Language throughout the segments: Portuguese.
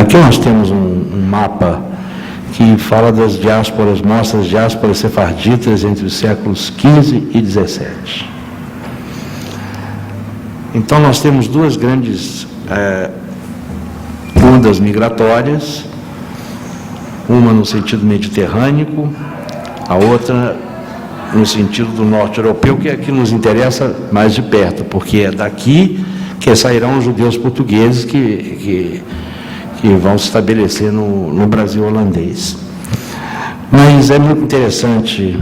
Aqui nós temos um mapa que fala das diásporas, mostra as diásporas sefarditas entre os séculos XV e XVII. Então nós temos duas grandes ondas migratórias, uma no sentido mediterrâneo, a outra no sentido do norte europeu, que é que nos interessa mais de perto, porque é daqui que sairão os judeus portugueses que vão se estabelecer no Brasil holandês. Mas é muito interessante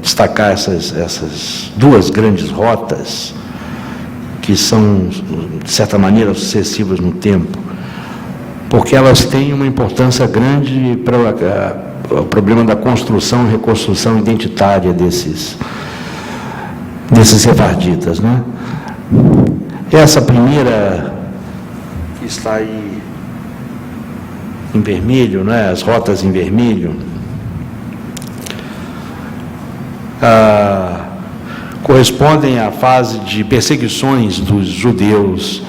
destacar essas duas grandes rotas, que são, de certa maneira, sucessivas no tempo, porque elas têm uma importância grande para o problema da construção e reconstrução identitária desses sefarditas, né? Essa primeira, que está aí em vermelho, né, as rotas em vermelho, correspondem à fase de perseguições dos judeus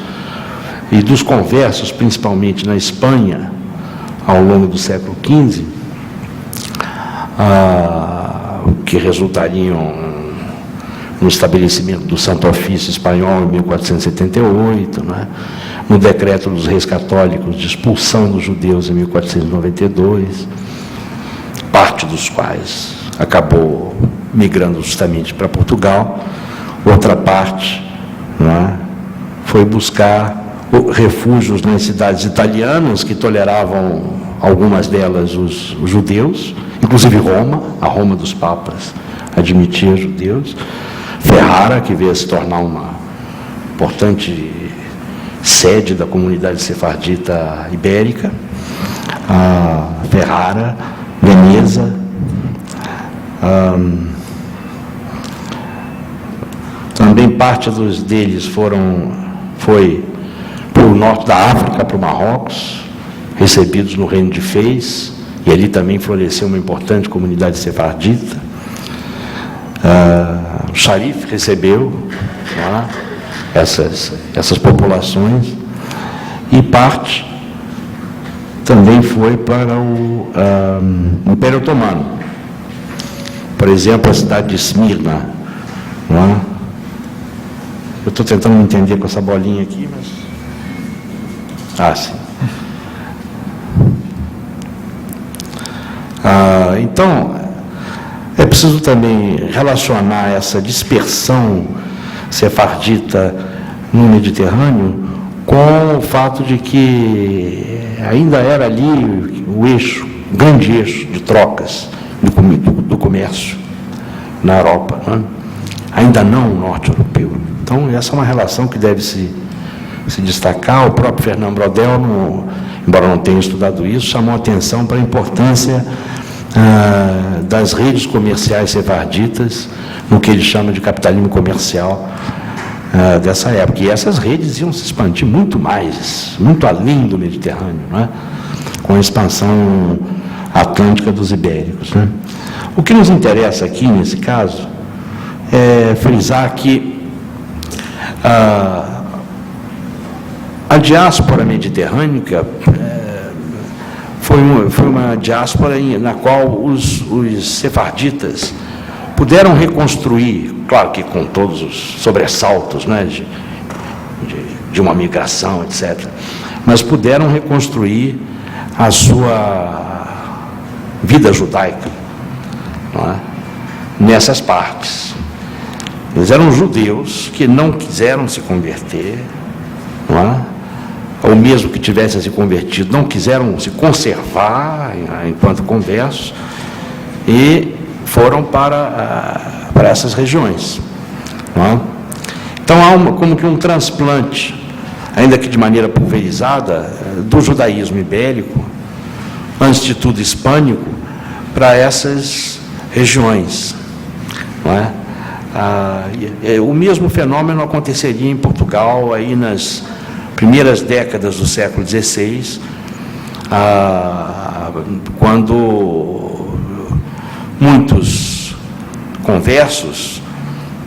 e dos conversos, principalmente na Espanha, ao longo do século XV, que resultariam no estabelecimento do Santo Ofício Espanhol em 1478, né? No decreto dos reis católicos de expulsão dos judeus em 1492, parte dos quais acabou migrando justamente para Portugal, outra parte, né, foi buscar refúgios nas cidades italianas, que toleravam, algumas delas, os judeus, inclusive Roma, a Roma dos papas admitia judeus, Ferrara, que veio a se tornar uma importante sede da comunidade sefardita ibérica, Ferrara, Veneza, também parte deles foi para o norte da África, para o Marrocos, recebidos no reino de Fez, e ali também floresceu uma importante comunidade sefardita. O Xarife recebeu, né, essas populações, e parte também foi para o Império Otomano. Por exemplo, a cidade de Esmirna, né? Eu estou tentando me entender com essa bolinha aqui, mas... sim. Então, é preciso também relacionar essa dispersão sefardita no Mediterrâneo com o fato de que ainda era ali o grande eixo de trocas do comércio na Europa, né? Ainda não o norte europeu. Então, essa é uma relação que deve se destacar. O próprio Fernando Brodel, embora não tenha estudado isso, chamou a atenção para a importância das redes comerciais sefarditas, no que ele chama de capitalismo comercial dessa época. E essas redes iam se expandir muito mais, muito além do Mediterrâneo, né? Com a expansão atlântica dos ibéricos, né? O que nos interessa aqui, nesse caso, é frisar que a diáspora mediterrânica foi uma diáspora na qual os sefarditas puderam reconstruir, claro que com todos os sobressaltos, né, de uma migração, etc., mas puderam reconstruir a sua vida judaica, não é? Nessas partes. Eles eram judeus que não quiseram se converter, não é? Ou mesmo que tivessem se convertido, não quiseram se conservar enquanto conversos, e foram para essas regiões, não é? Então há como que um transplante, ainda que de maneira pulverizada, do judaísmo ibérico, antes de tudo hispânico, para essas regiões, não é? O mesmo fenômeno aconteceria em Portugal aí nas primeiras décadas do século XVI, quando muitos conversos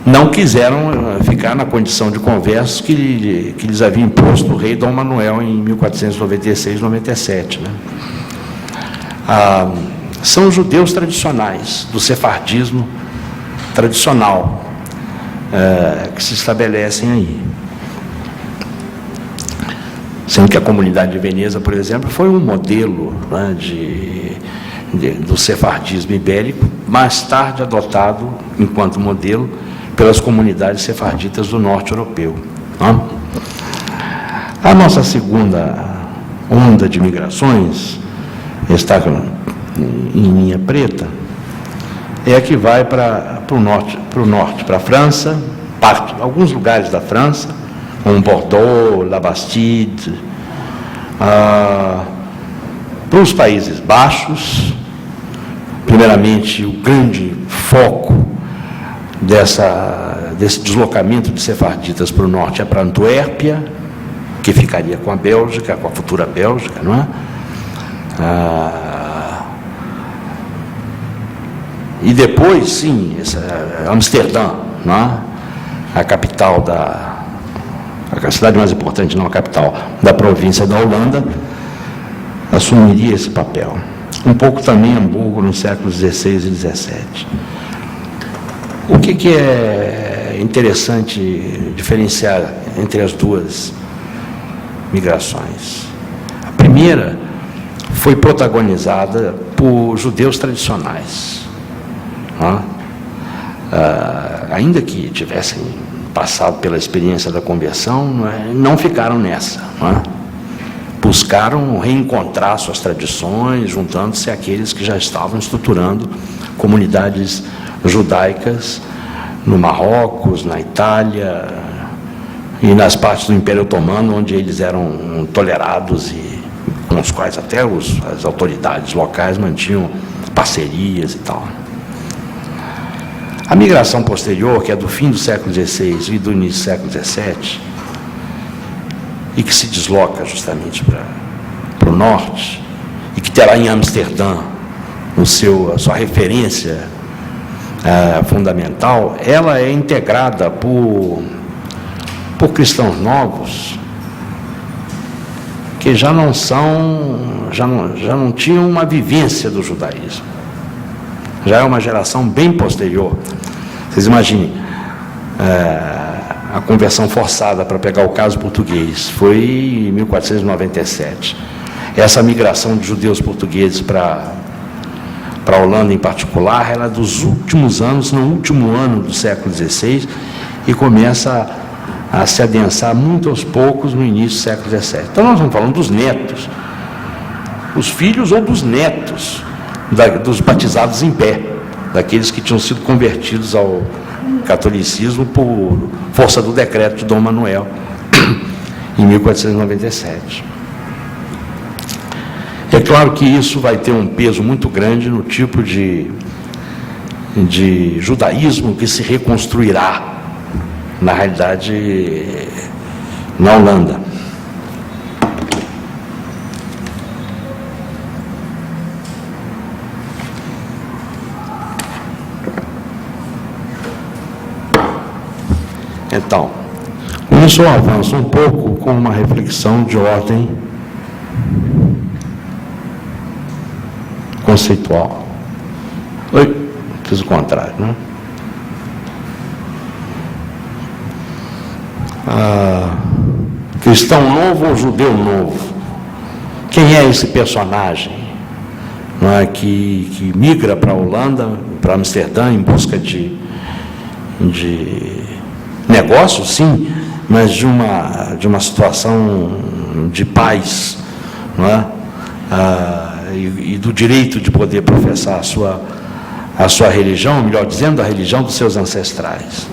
não quiseram ficar na condição de conversos que lhes havia imposto o rei Dom Manuel em 1496-97. Né? São judeus tradicionais, do sefardismo tradicional, que se estabelecem aí. Sendo que a comunidade de Veneza, por exemplo, foi um modelo, né, do sefardismo ibérico, mais tarde adotado enquanto modelo pelas comunidades sefarditas do norte europeu. Né? A nossa segunda onda de migrações, está em linha preta, é a que vai para o norte, para a França, alguns lugares da França, como Bordeaux, La Bastide, para os Países Baixos. Primeiramente, o grande foco desse deslocamento de sefarditas para o norte é para Antuérpia, que ficaria com a Bélgica, com a futura Bélgica, não é? E depois, sim, Amsterdã, não é? A capital a cidade mais importante, não a capital, da província da Holanda, assumiria esse papel. Um pouco também Hamburgo nos séculos XVI e XVII. O que é interessante diferenciar entre as duas migrações? A primeira foi protagonizada por judeus tradicionais. Não é? Ainda que tivessem passado pela experiência da conversão, não ficaram nessa. Não é? Buscaram reencontrar suas tradições, juntando-se àqueles que já estavam estruturando comunidades judaicas no Marrocos, na Itália e nas partes do Império Otomano, onde eles eram tolerados e com os quais até as autoridades locais mantinham parcerias e tal. A migração posterior, que é do fim do século XVI e do início do século XVII, e que se desloca justamente para o norte, e que terá em Amsterdã a sua referência fundamental, ela é integrada por cristãos novos que já não tinham uma vivência do judaísmo. Já é uma geração bem posterior. Vocês imaginem, a conversão forçada, para pegar o caso português, foi em 1497. Essa migração de judeus portugueses para a Holanda em particular, ela é dos últimos anos, no último ano do século XVI, e começa a se adensar muito aos poucos no início do século XVII. Então nós estamos falando dos netos, os filhos ou dos netos dos batizados em pé, daqueles que tinham sido convertidos ao catolicismo por força do decreto de Dom Manuel, em 1497. É claro que isso vai ter um peso muito grande no tipo de judaísmo que se reconstruirá, na realidade, na Holanda. Então, com isso eu avanço um pouco com uma reflexão de ordem conceitual. Fiz o contrário, né? Cristão novo ou judeu novo? Quem é esse personagem, não é, que migra para a Holanda, para Amsterdã, em busca de negócio, sim, mas de uma situação de paz, não é? E do direito de poder professar a sua religião, melhor dizendo, a religião dos seus ancestrais.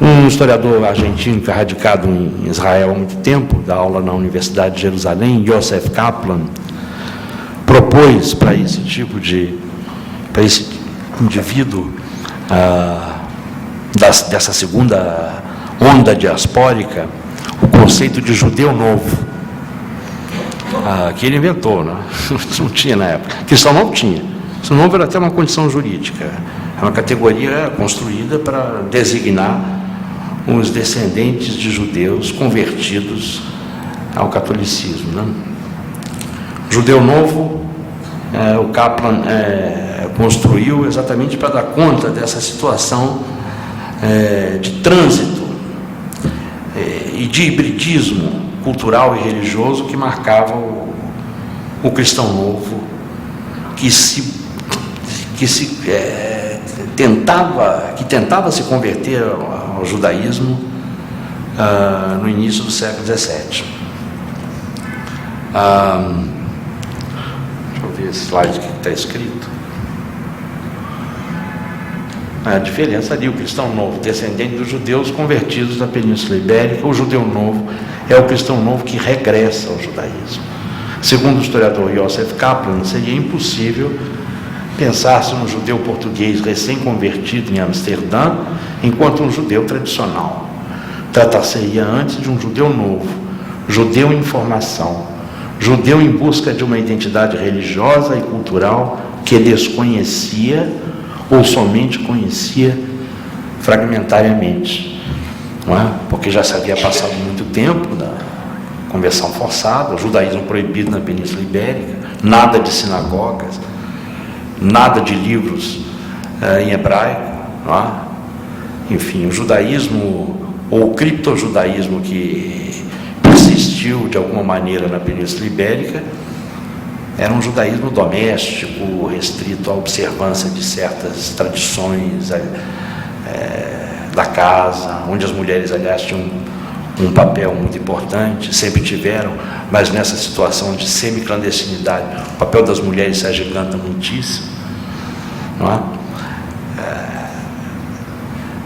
Um historiador argentino que é radicado em Israel há muito tempo, dá aula na Universidade de Jerusalém, Yosef Kaplan, propôs para esse indivíduo dessa segunda onda diaspórica, o conceito de judeu novo, que ele inventou, né? Não tinha na época. Cristão novo tinha. Cristão novo era até uma condição jurídica. É uma categoria construída para designar os descendentes de judeus convertidos ao catolicismo, né? Judeu novo, o Kaplan construiu exatamente para dar conta dessa situação de trânsito e de hibridismo cultural e religioso que marcava o cristão novo, que tentava se converter ao judaísmo no início do século XVII. Deixa eu ver esse slide que está escrito. A diferença ali, o cristão novo, descendente dos judeus convertidos da Península Ibérica. O judeu novo é o cristão novo que regressa ao judaísmo. Segundo o historiador Joseph Kaplan, seria impossível pensar-se no judeu português recém-convertido em Amsterdã enquanto um judeu tradicional. Tratar-se-ia antes de um judeu novo, judeu em formação, judeu em busca de uma identidade religiosa e cultural que desconhecia ou somente conhecia fragmentariamente, não é? Porque já se havia passado muito tempo da conversão forçada, o judaísmo proibido na Península Ibérica, nada de sinagogas, nada de livros em hebraico, não é? Enfim, o judaísmo ou o criptojudaísmo que persistiu de alguma maneira na Península Ibérica era um judaísmo doméstico, restrito à observância de certas tradições da casa, onde as mulheres, aliás, tinham um papel muito importante, sempre tiveram, mas nessa situação de semi-clandestinidade, o papel das mulheres se agiganta muitíssimo, não é?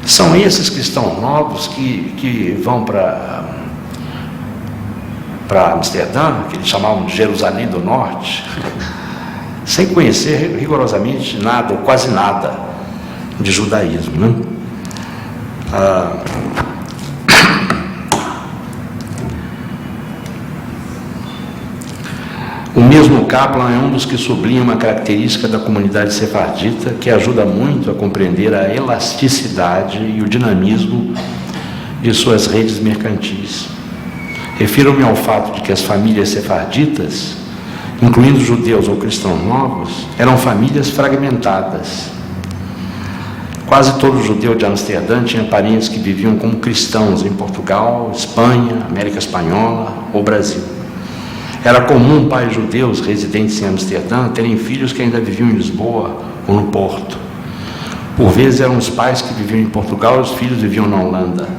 São esses cristãos novos que vão para Amsterdã, que eles chamavam de Jerusalém do Norte, sem conhecer rigorosamente nada, ou quase nada, de judaísmo, né? O mesmo Kaplan é um dos que sublinha uma característica da comunidade sefardita que ajuda muito a compreender a elasticidade e o dinamismo de suas redes mercantis. Refiro-me ao fato de que as famílias sefarditas, incluindo judeus ou cristãos novos, eram famílias fragmentadas. Quase todo judeu de Amsterdã tinha parentes que viviam como cristãos em Portugal, Espanha, América Espanhola ou Brasil. Era comum pais judeus residentes em Amsterdã terem filhos que ainda viviam em Lisboa ou no Porto. Por vezes eram os pais que viviam em Portugal e os filhos viviam na Holanda.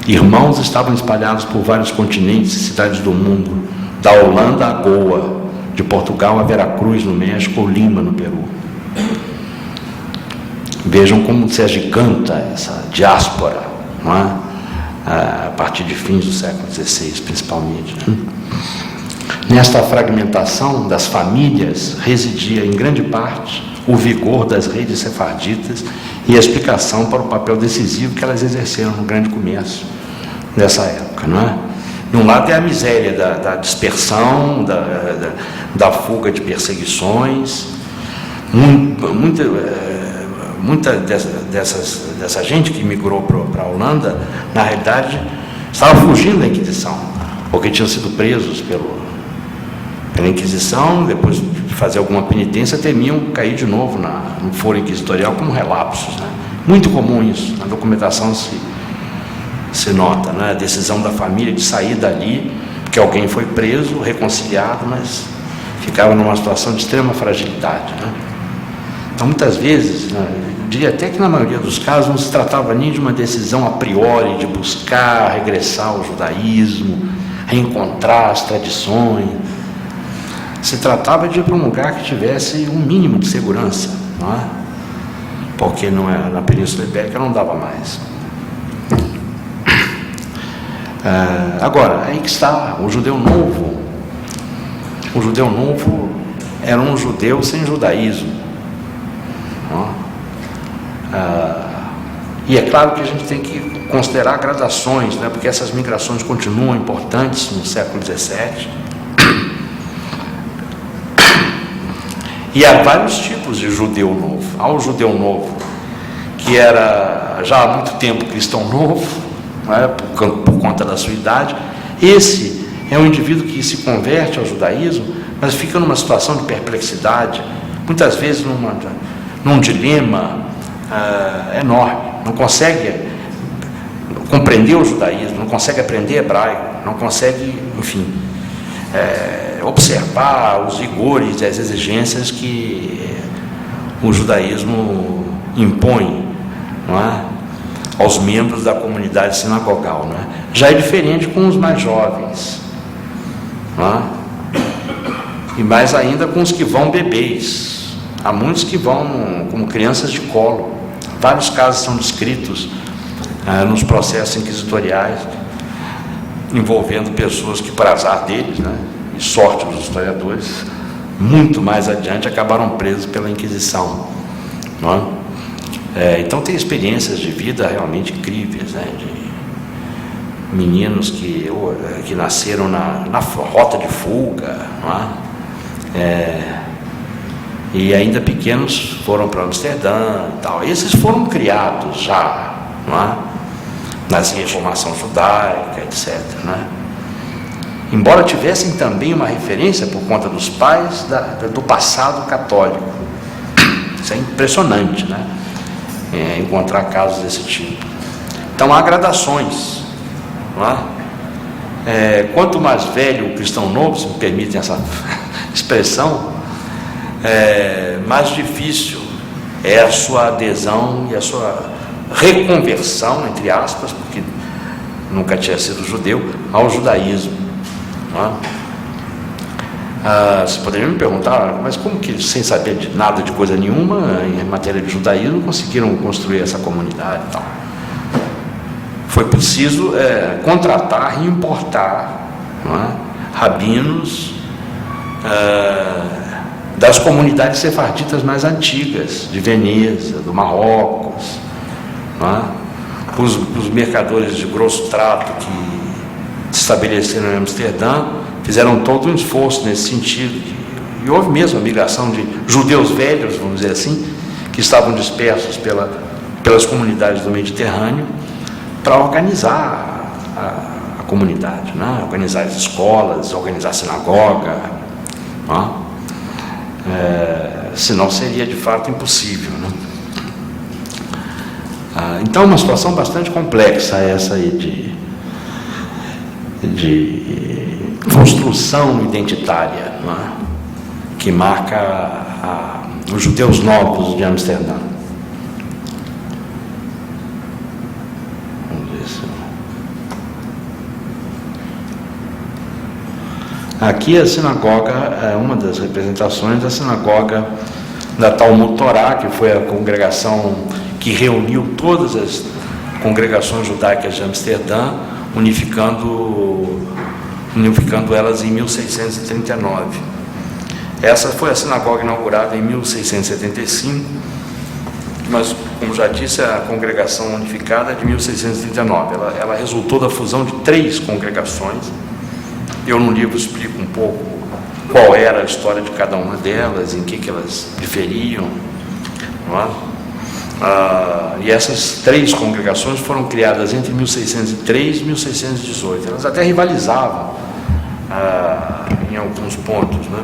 Irmãos estavam espalhados por vários continentes e cidades do mundo, da Holanda a Goa, de Portugal a Veracruz, no México, ou Lima, no Peru. Vejam como se agiganta essa diáspora, não é? A partir de fins do século XVI, principalmente, né? Nesta fragmentação das famílias residia, em grande parte, o vigor das redes sefarditas e a explicação para o papel decisivo que elas exerceram no grande comércio dessa época, não é? De um lado é a miséria da dispersão, da fuga de perseguições, muita dessa gente que migrou para a Holanda, na realidade, estava fugindo da Inquisição, porque tinham sido presos pela Inquisição, depois de fazer alguma penitência, temiam cair de novo no foro inquisitorial como relapsos, né? Muito comum isso, na documentação se nota, né? A decisão da família de sair dali, porque alguém foi preso, reconciliado, mas ficava numa situação de extrema fragilidade, né? Então, muitas vezes, né, eu diria até que na maioria dos casos, não se tratava nem de uma decisão a priori de buscar regressar ao judaísmo, reencontrar as tradições. Se tratava de ir para um lugar que tivesse um mínimo de segurança, não é? Porque na Península Ibérica não dava mais. Agora, aí que está o judeu novo. O judeu novo era um judeu sem judaísmo. Não é? E é claro que a gente tem que considerar gradações, né? Porque essas migrações continuam importantes no século XVII. E há vários tipos de judeu novo. Há o judeu novo, que era já há muito tempo cristão novo, né, por conta da sua idade. Esse é um indivíduo que se converte ao judaísmo, mas fica numa situação de perplexidade, muitas vezes num dilema enorme, não consegue compreender o judaísmo, não consegue aprender hebraico, não consegue, enfim, observar os rigores e as exigências que o judaísmo impõe, não é, aos membros da comunidade sinagogal, não é? Já é diferente com os mais jovens, não é? E mais ainda com os que vão bebês. Há muitos que vão como crianças de colo. Vários casos são descritos nos processos inquisitoriais, envolvendo pessoas que, por azar deles, né, e sorte dos historiadores, muito mais adiante acabaram presos pela Inquisição, não é? Então tem experiências de vida realmente incríveis, né, de meninos que nasceram na rota de fuga, não é? E ainda pequenos foram para Amsterdã e tal. Esses foram criados já, não é, na reformação judaica, etc., né? Embora tivessem também uma referência por conta dos pais do passado católico. Isso é impressionante, né? Encontrar casos desse tipo. Então há gradações, não é? Quanto mais velho o cristão novo, se me permitem essa expressão, mais difícil é a sua adesão e a sua reconversão, entre aspas, porque nunca tinha sido judeu, ao judaísmo, não é? Você poderia me perguntar, mas como que, sem saber de nada de coisa nenhuma em matéria de judaísmo, conseguiram construir essa comunidade e tal? Foi preciso contratar e importar, não é, rabinos das comunidades sefarditas mais antigas, de Veneza, do Marrocos, não é? Os mercadores de grosso trato que se estabeleceram em Amsterdã fizeram todo um esforço nesse sentido, e houve mesmo a migração de judeus velhos, vamos dizer assim, que estavam dispersos pelas comunidades do Mediterrâneo, para organizar a comunidade, né? Organizar as escolas, organizar a sinagoga, não é? Senão seria de fato impossível, né? Então é uma situação bastante complexa essa aí de construção identitária, não é? Que marca os judeus novos de Amsterdã. Vamos ver se... Aqui a sinagoga é uma das representações da sinagoga da Talmud Torá, que foi a congregação que reuniu todas as congregações judaicas de Amsterdã, unificando elas em 1639. Essa foi a sinagoga inaugurada em 1675, mas, como já disse, a congregação unificada é de 1639. Ela resultou da fusão de 3 congregações. Eu no livro explico um pouco qual era a história de cada uma delas, em que elas diferiam, não é? E essas 3 congregações foram criadas entre 1603 e 1618. Elas até rivalizavam em alguns pontos, né?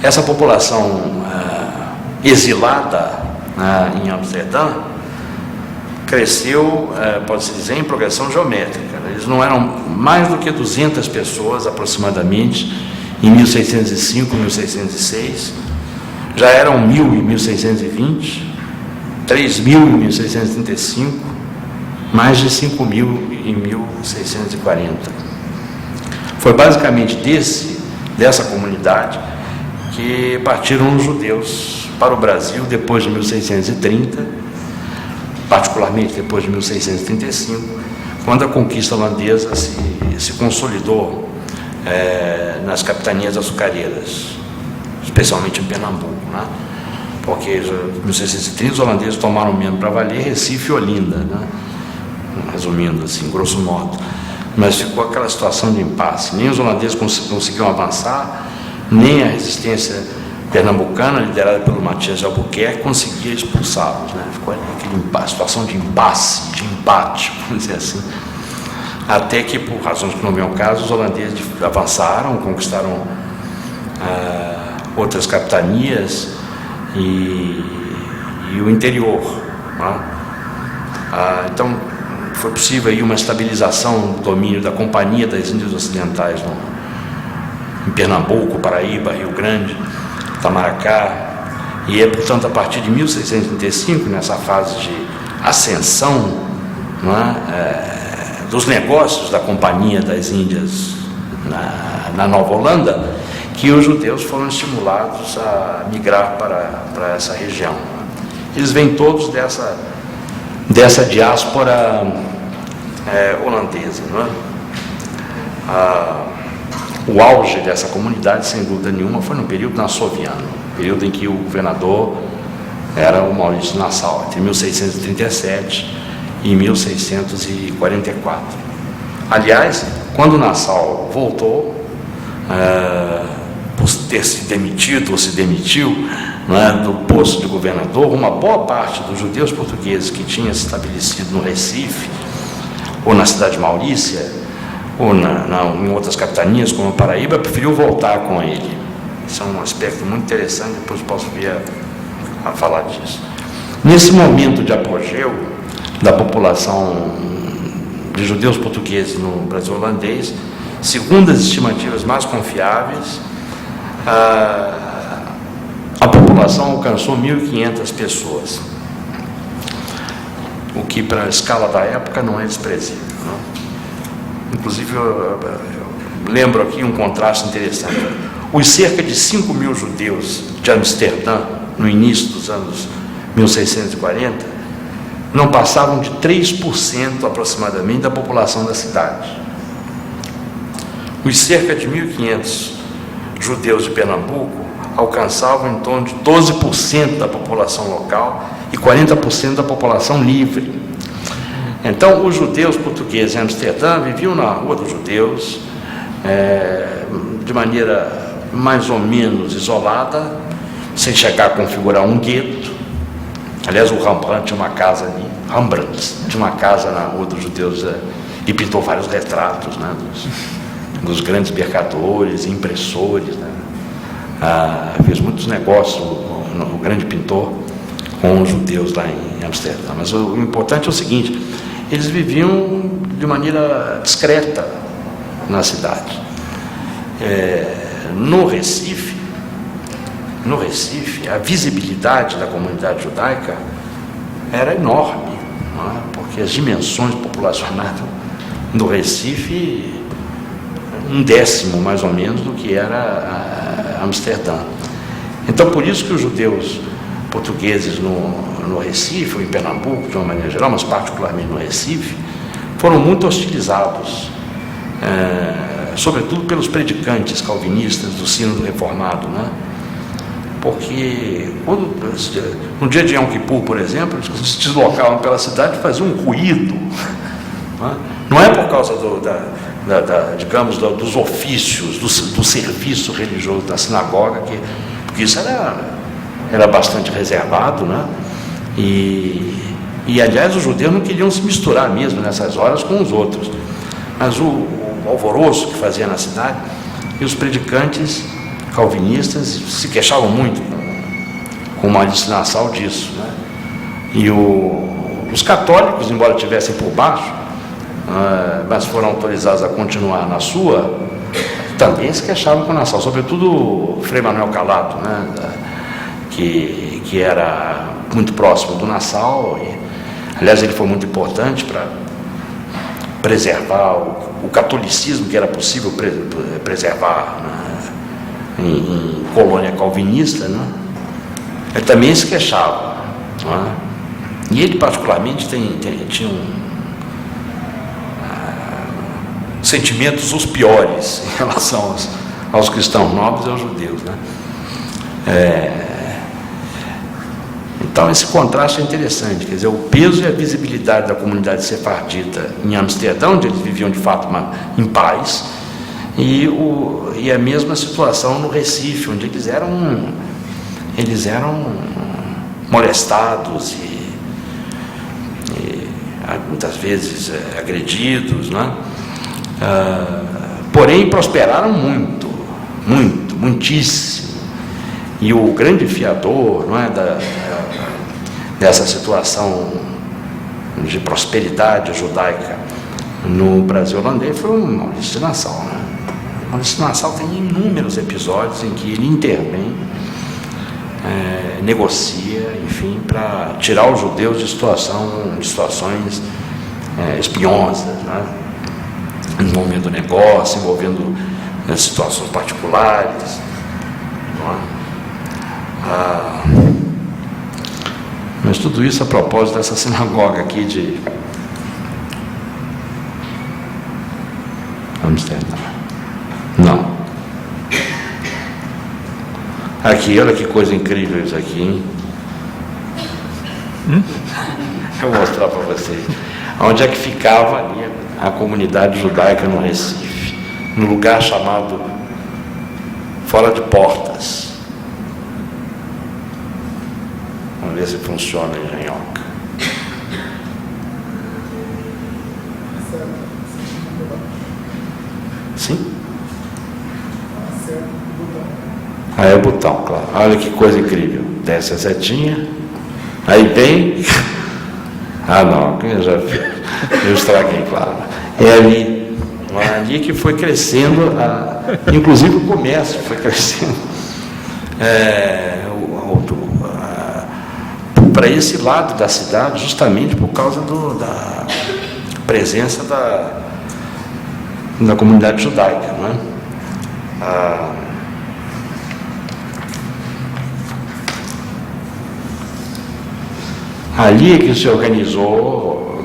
Essa população exilada em Amsterdã cresceu, pode-se dizer, em progressão geométrica. Eles não eram mais do que 200 pessoas aproximadamente em 1605, 1606. Já eram 1.000 em 1620, 3.000 em 1635, mais de 5.000 em 1640. Foi basicamente dessa comunidade que partiram os judeus para o Brasil depois de 1630, particularmente depois de 1635, quando a conquista holandesa se consolidou nas capitanias açucareiras, especialmente em Pernambuco, né? Porque em 1630 os holandeses tomaram mesmo para valer Recife e Olinda, né? Resumindo assim, grosso modo. Mas ficou aquela situação de impasse. Nem os holandeses conseguiam avançar, nem a resistência pernambucana, liderada pelo Matias de Albuquerque, conseguia expulsá-los, né? Ficou ali aquela situação de impasse, de empate, vamos dizer assim, até que, por razões que não vêm ao caso, os holandeses avançaram, conquistaram outras capitanias e o interior, né? Então, foi possível aí uma estabilização do domínio da Companhia das Índias Ocidentais em Pernambuco, Paraíba, Rio Grande, Itamaracá, e portanto, a partir de 1635, nessa fase de ascensão, não é, dos negócios da Companhia das Índias na Nova Holanda, que os judeus foram estimulados a migrar para essa região. Eles vêm todos dessa diáspora holandesa, não é? O auge dessa comunidade, sem dúvida nenhuma, foi no período nassoviano, período em que o governador era o Maurício de Nassau, entre 1637 e 1644. Aliás, quando Nassau voltou, por ter se demitido ou se demitiu, do posto de governador, uma boa parte dos judeus portugueses que tinha se estabelecido no Recife, ou na cidade de Maurícia, ou em outras capitanias, como a Paraíba, preferiu voltar com ele. Isso é um aspecto muito interessante, depois posso vir a falar disso. Nesse momento de apogeu da população de judeus portugueses no Brasil holandês, segundo as estimativas mais confiáveis, a população alcançou 1.500 pessoas, o que para a escala da época não é desprezível, não? Inclusive, eu lembro aqui um contraste interessante. Os cerca de 5.000 judeus de Amsterdã, no início dos anos 1640, não passavam de 3% aproximadamente da população da cidade. Os cerca de 1.500 judeus de Pernambuco alcançavam em torno de 12% da população local e 40% da população livre. Então, os judeus portugueses em Amsterdã viviam na Rua dos Judeus, de maneira mais ou menos isolada, sem chegar a configurar um gueto. Aliás, o Rembrandt tinha uma casa ali, na Rua dos Judeus, e pintou vários retratos, né, dos grandes mercadores, impressores, né? Fez muitos negócios, o grande pintor, com os judeus lá em Amsterdã. Mas o importante é o seguinte: eles viviam de maneira discreta na cidade. No Recife, a visibilidade da comunidade judaica era enorme, não é? Porque as dimensões populacionais do Recife, 1/10 mais ou menos do que era Amsterdã. Então, por isso que os judeus portugueses no Recife, ou em Pernambuco, de uma maneira geral, mas particularmente no Recife, foram muito hostilizados, sobretudo pelos predicantes calvinistas do Sínodo Reformado, né? Porque no dia de Yom Kippur, por exemplo, eles se deslocavam pela cidade e faziam um ruído, né? Não é por causa digamos, dos ofícios, do serviço religioso da sinagoga, porque isso era bastante reservado, né? E aliás, os judeus não queriam se misturar mesmo nessas horas com os outros, mas o alvoroço que fazia na cidade, e os predicantes calvinistas se queixavam muito com Maurício de Nassau disso, né? E os católicos, embora estivessem por baixo, mas foram autorizados a continuar na sua, também se queixavam com Nassau, sobretudo o Frei Manuel Calado, né? Que era muito próximo do Nassau, aliás, ele foi muito importante para preservar o catolicismo que era possível preservar, né, em colônia calvinista, né? Ele também se queixava, né? E ele particularmente tinha sentimentos os piores em relação aos cristãos novos e aos judeus, né? Então, esse contraste é interessante, quer dizer, o peso e a visibilidade da comunidade sefardita em Amsterdã, onde eles viviam de fato em paz, E a mesma situação no Recife, onde eles eram molestados e muitas vezes agredidos, né? Porém prosperaram muitíssimo. E o grande fiador, não é, dessa situação de prosperidade judaica no Brasil holandês foi o Maurício de Nassau, né? O Maurício de Nassau tem inúmeros episódios em que ele intervém, negocia, enfim, para tirar os judeus de situações espinhosas, né? Envolvendo negócio, envolvendo situações particulares, não é? Mas tudo isso a propósito dessa sinagoga aqui de Amsterdã. Não. Aqui, olha que coisa incrível isso aqui, hein? Eu vou mostrar para vocês. Onde é que ficava ali a comunidade judaica no Recife? No lugar chamado Fora de Portas. Vamos ver se funciona a engenhoca. Sim? Aí é o botão, claro. Olha que coisa incrível. Desce a setinha. Aí vem. Ah, não, eu estraguei, claro. É ali que foi crescendo, inclusive o comércio foi crescendo. Para esse lado da cidade, justamente por causa da presença da comunidade judaica, não é? Ali é que se organizou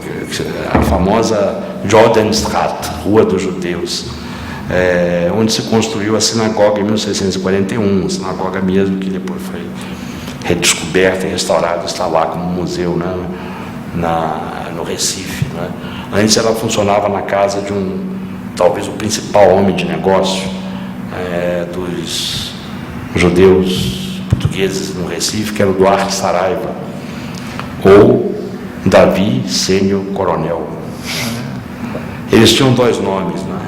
a famosa Jordanstraat, Rua dos Judeus, onde se construiu a sinagoga em 1641, sinagoga mesmo que depois foi redescoberta e restaurada, está lá como museu, né, no Recife, né? Antes ela funcionava na casa de talvez o principal homem de negócio dos judeus portugueses no Recife, que era o Duarte Saraiva, ou Davi Sênior Coronel. Eles tinham dois nomes, né?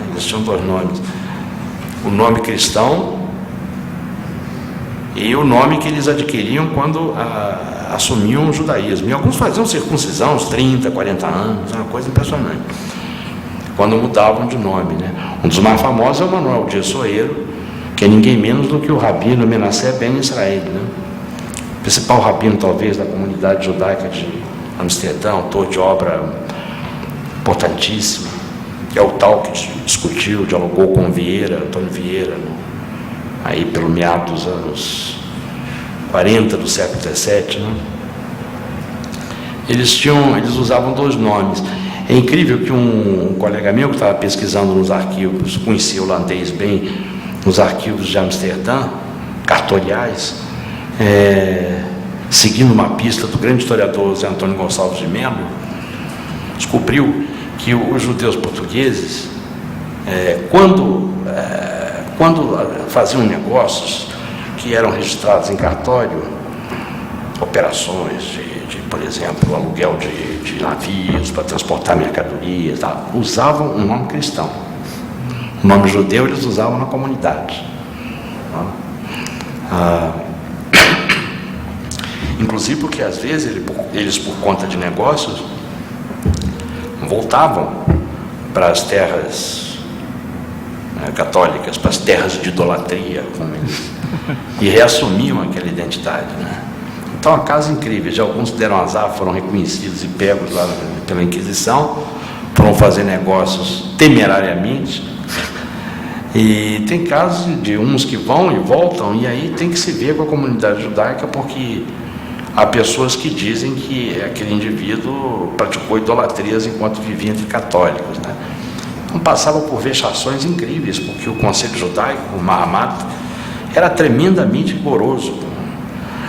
O nome cristão e o nome que eles adquiriam quando assumiam o judaísmo. E alguns faziam circuncisão aos 30, 40 anos, uma coisa impressionante, quando mudavam de nome, né? Um dos mais famosos é o Manuel Dias Soeiro, que é ninguém menos do que o rabino Menassé Ben Israel, né? O principal rabino, talvez, da comunidade judaica de Amsterdã, autor de obra importantíssima, que é o tal que discutiu, dialogou com Antônio Vieira, né? Aí pelo meado dos anos 40 do século XVII, né? Eles usavam dois nomes. É incrível que um colega meu que estava pesquisando nos arquivos, conhecia o holandês bem, nos arquivos de Amsterdã, cartoriais, seguindo uma pista do grande historiador Zé Antônio Gonçalves de Mello, descobriu que os judeus portugueses, quando faziam negócios que eram registrados em cartório, operações de, por exemplo, aluguel de navios para transportar mercadorias, usavam um nome cristão. O nome judeu eles usavam na comunidade. Inclusive porque às vezes eles por conta de negócios voltavam para as terras católicas, para as terras de idolatria, e reassumiam aquela identidade, né? Então, a casa incrível, já alguns deram azar, foram reconhecidos e pegos lá pela Inquisição, foram fazer negócios temerariamente, e tem casos de uns que vão e voltam, e aí tem que se ver com a comunidade judaica, porque há pessoas que dizem que aquele indivíduo praticou idolatrias enquanto vivia entre católicos, né? Então passava por vexações incríveis, porque o Conselho Judaico, o Mahamat, era tremendamente rigoroso.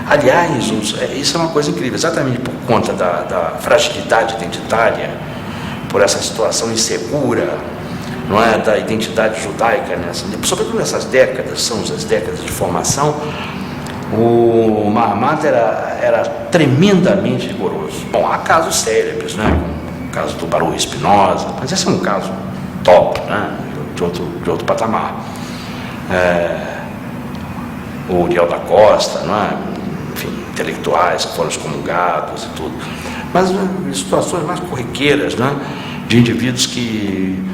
Aliás, isso é uma coisa incrível, exatamente por conta da fragilidade identitária, por essa situação insegura, não é, da identidade judaica, sobretudo nessas décadas, são as décadas de formação, o Mahamat era tremendamente rigoroso. Bom, há casos célebres, né, como o caso do Baruch Spinoza, mas esse é um caso top, né, de outro patamar. O Uriel da Costa, não é? Enfim, intelectuais que foram excomungados e tudo. Mas situações mais corriqueiras, né, de indivíduos que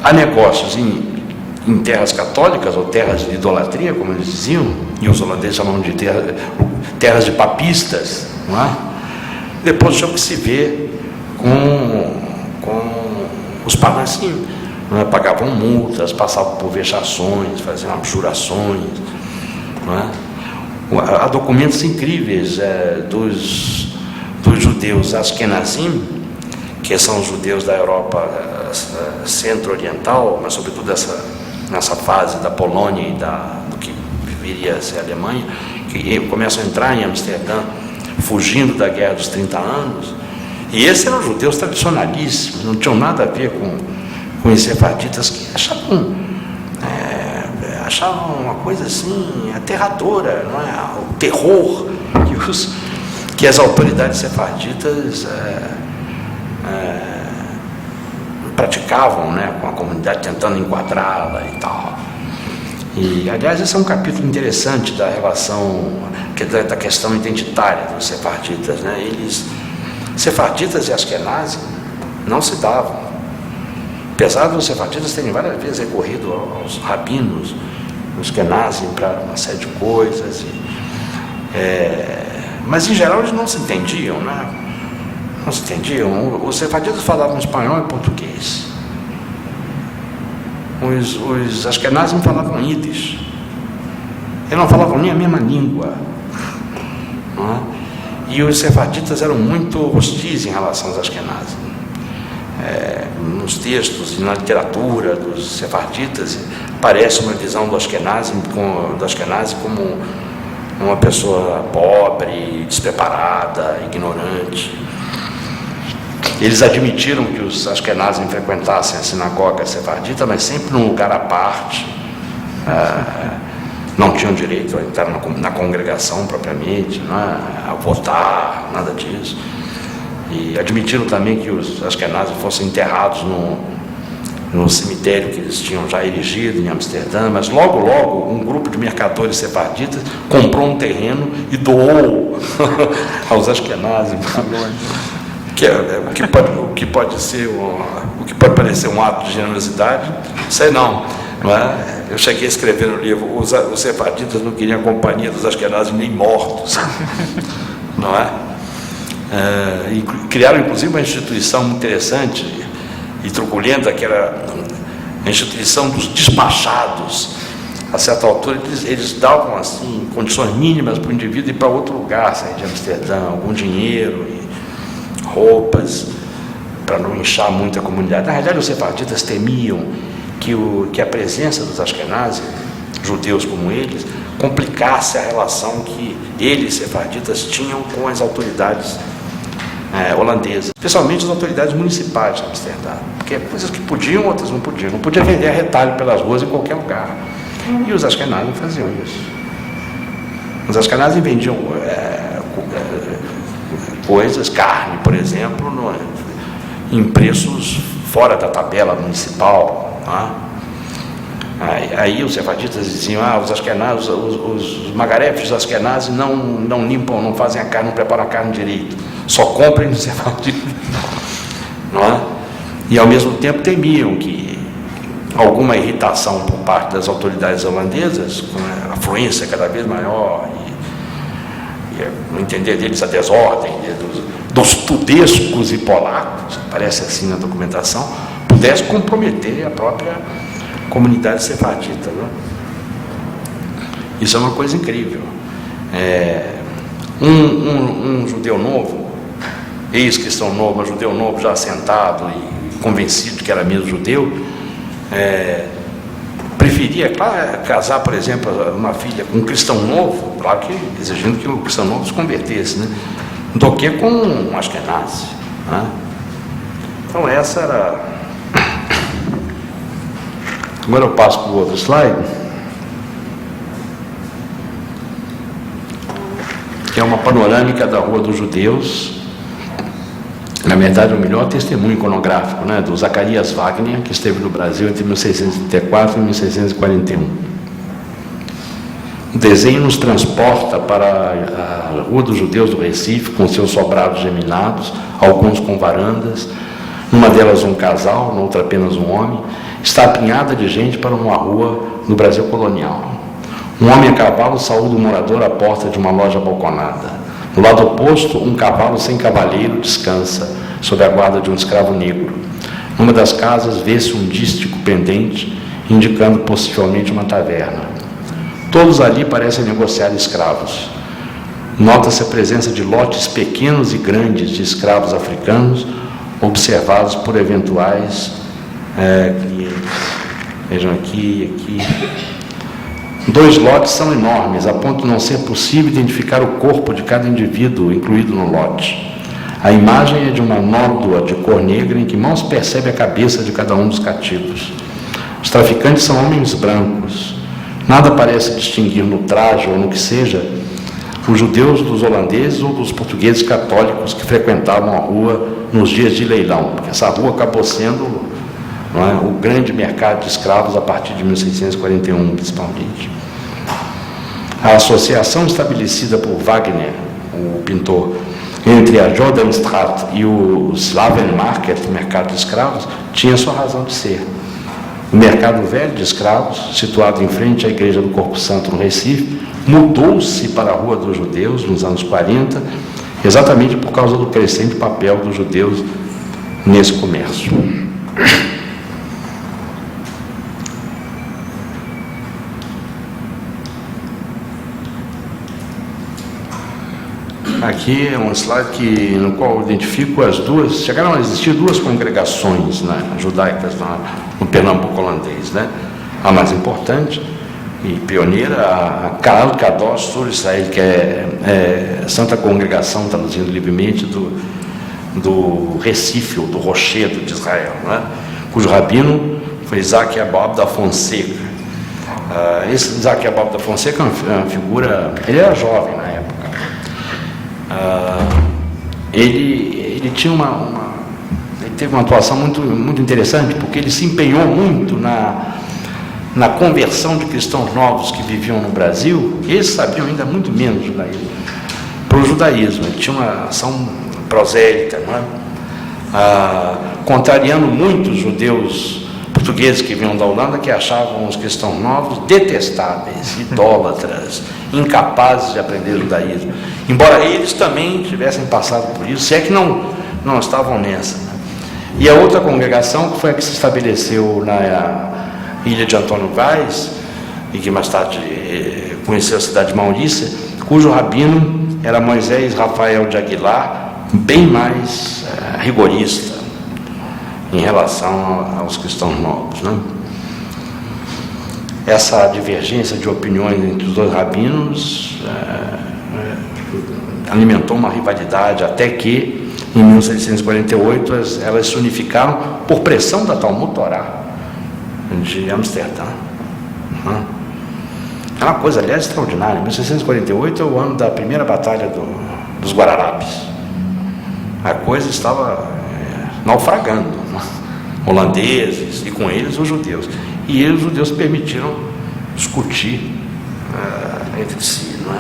há negócios em terras católicas ou terras de idolatria, como eles diziam, e os holandeses chamavam de terras de papistas, não é? Depois tinham que se ver com os parnassim, não é? Pagavam multas, passavam por vexações, faziam abjurações, não é? Há documentos incríveis dos judeus Ashkenazim, que são os judeus da Europa centro-oriental, mas sobretudo nessa fase da Polônia e do que viria a ser a Alemanha, que começam a entrar em Amsterdã, fugindo da Guerra dos 30 Anos, e esses eram judeus tradicionalíssimos, não tinham nada a ver com os sefarditas, que achavam uma coisa assim aterradora, não é? O terror que as autoridades sefarditas praticavam, né, com a comunidade, tentando enquadrá-la e tal. E, aliás, esse é um capítulo interessante da relação, da questão identitária dos sefarditas, né? Sefarditas e Ashkenazim não se davam, apesar dos sefarditas terem várias vezes recorrido aos rabinos, os Ashkenazim, para uma série de coisas, mas em geral eles não se entendiam, né? Não se entendiam. Os sefarditas falavam espanhol e português. Os Ashkenazim falavam Yiddish. Eles não falavam nem a mesma língua. Não é? E os sefarditas eram muito hostis em relação aos Ashkenazim. Nos textos e na literatura dos sefarditas aparece uma visão do Ashkenazi como uma pessoa pobre, despreparada, ignorante. Eles admitiram que os Ashkenazim frequentassem a sinagoga sefardita, mas sempre num lugar à parte. Não tinham direito a entrar na congregação propriamente, a votar, nada disso. E admitiram também que os Ashkenazim fossem enterrados no cemitério que eles tinham já erigido em Amsterdã, mas logo um grupo de mercadores sefarditas comprou um terreno e doou aos Ashkenazim, o que pode parecer um ato de generosidade, sei não é? Eu cheguei a escrever no livro, os sefarditas não queriam a companhia dos Ashkenazim nem mortos, não é? E criaram inclusive uma instituição interessante e truculenta, que era a instituição dos despachados. A certa altura eles davam assim condições mínimas para o indivíduo ir para outro lugar, sair de Amsterdã, algum dinheiro e roupas, para não inchar muito a comunidade. Na realidade, os sefarditas temiam que a presença dos Ashkenazim, judeus como eles, complicasse a relação que eles, sefarditas, tinham com as autoridades holandesas, especialmente as autoridades municipais de Amsterdã, porque coisas que podiam, outras não podiam. Não podia vender a retalho pelas ruas em qualquer lugar. E os Ashkenazim faziam isso. Os Ashkenazim vendiam coisas, carne, por exemplo, em preços fora da tabela municipal. Aí os sefarditas diziam: os Ashkenazim, os magarefes dos Ashkenazim não limpam, não fazem a carne, não preparam a carne direito, só comprem no sefardita, não é? E ao mesmo tempo temiam que alguma irritação por parte das autoridades holandesas, com a afluência cada vez maior e no entender deles a desordem dos tudescos e polacos, parece assim na documentação, pudesse comprometer a própria comunidade sefardita, né? Isso é uma coisa incrível. Um judeu novo, ex-cristão novo, mas judeu novo já assentado e convencido que era mesmo judeu, preferia, claro, casar, por exemplo, uma filha com um cristão novo, claro que exigindo que o cristão novo se convertesse, né? Do que com um Ashkenazi, né? Então essa era Agora eu passo para o outro slide, que é uma panorâmica da Rua dos Judeus. Na verdade, o melhor testemunho iconográfico, né, do Zacarias Wagner, que esteve no Brasil entre 1634 e 1641. O desenho nos transporta para a Rua dos Judeus do Recife, com seus sobrados geminados, alguns com varandas, numa delas um casal, na outra apenas um homem, está apinhada de gente para uma rua no Brasil colonial. Um homem a cavalo saúda o morador à porta de uma loja balconada. No lado oposto, um cavalo sem cavaleiro descansa, sob a guarda de um escravo negro. Numa das casas vê-se um dístico pendente, indicando possivelmente uma taverna. Todos ali parecem negociar escravos. Nota-se a presença de lotes pequenos e grandes de escravos africanos, observados por eventuais clientes. Vejam aqui e aqui. 2 lotes são enormes, a ponto de não ser possível identificar o corpo de cada indivíduo incluído no lote. A imagem é de uma nódoa de cor negra em que mal se percebe a cabeça de cada um dos cativos. Os traficantes são homens brancos. Nada parece distinguir no traje ou no que seja os judeus dos holandeses ou dos portugueses católicos que frequentavam a rua nos dias de leilão, porque essa rua acabou sendo o grande mercado de escravos a partir de 1641, principalmente. A associação estabelecida por Wagner, o pintor, entre a Jordanstraat e o Slavenmarkt, mercado de escravos, tinha sua razão de ser. O mercado velho de escravos, situado em frente à Igreja do Corpo Santo no Recife, mudou-se para a Rua dos Judeus nos anos 40, exatamente por causa do crescente papel dos judeus nesse comércio. Aqui é um slide no qual eu identifico as duas. Chegaram a existir 2 congregações, né, judaicas no Pernambuco holandês, né? A mais importante e pioneira, a Kahal Kadosh Sur Israel, que é Santa Congregação, traduzindo livremente, do Recife, ou do Rochedo de Israel, né? Cujo rabino foi Isaac Aboab da Fonseca. Esse Isaac Aboab da Fonseca é uma figura, ele era jovem na época. Ele tinha ele teve uma atuação muito interessante, porque ele se empenhou muito na conversão de cristãos novos que viviam no Brasil. Eles sabiam ainda muito menos judaísmo, para o judaísmo. Ele tinha uma ação prosélita, não é? Contrariando muitos judeus portugueses que vinham da Holanda, que achavam os cristãos novos detestáveis, idólatras, incapazes de aprender judaísmo, embora eles também tivessem passado por isso, se é que não estavam nessa, né? E a outra congregação, que foi a que se estabeleceu na ilha de Antônio Vaz, e que mais tarde conheceu a cidade de Maurícia, cujo rabino era Moisés Rafael de Aguilar, bem mais rigorista em relação aos cristãos novos, né? Essa divergência de opiniões entre os 2 rabinos alimentou uma rivalidade, até que, em 1648, elas se unificaram por pressão da Talmud Torá de Amsterdã. É uma coisa, aliás, extraordinária. 1648 é o ano da primeira batalha dos Guararapes. A coisa estava naufragando, né? Holandeses, e com eles os judeus. E eles, os judeus, permitiram discutir entre si, não é?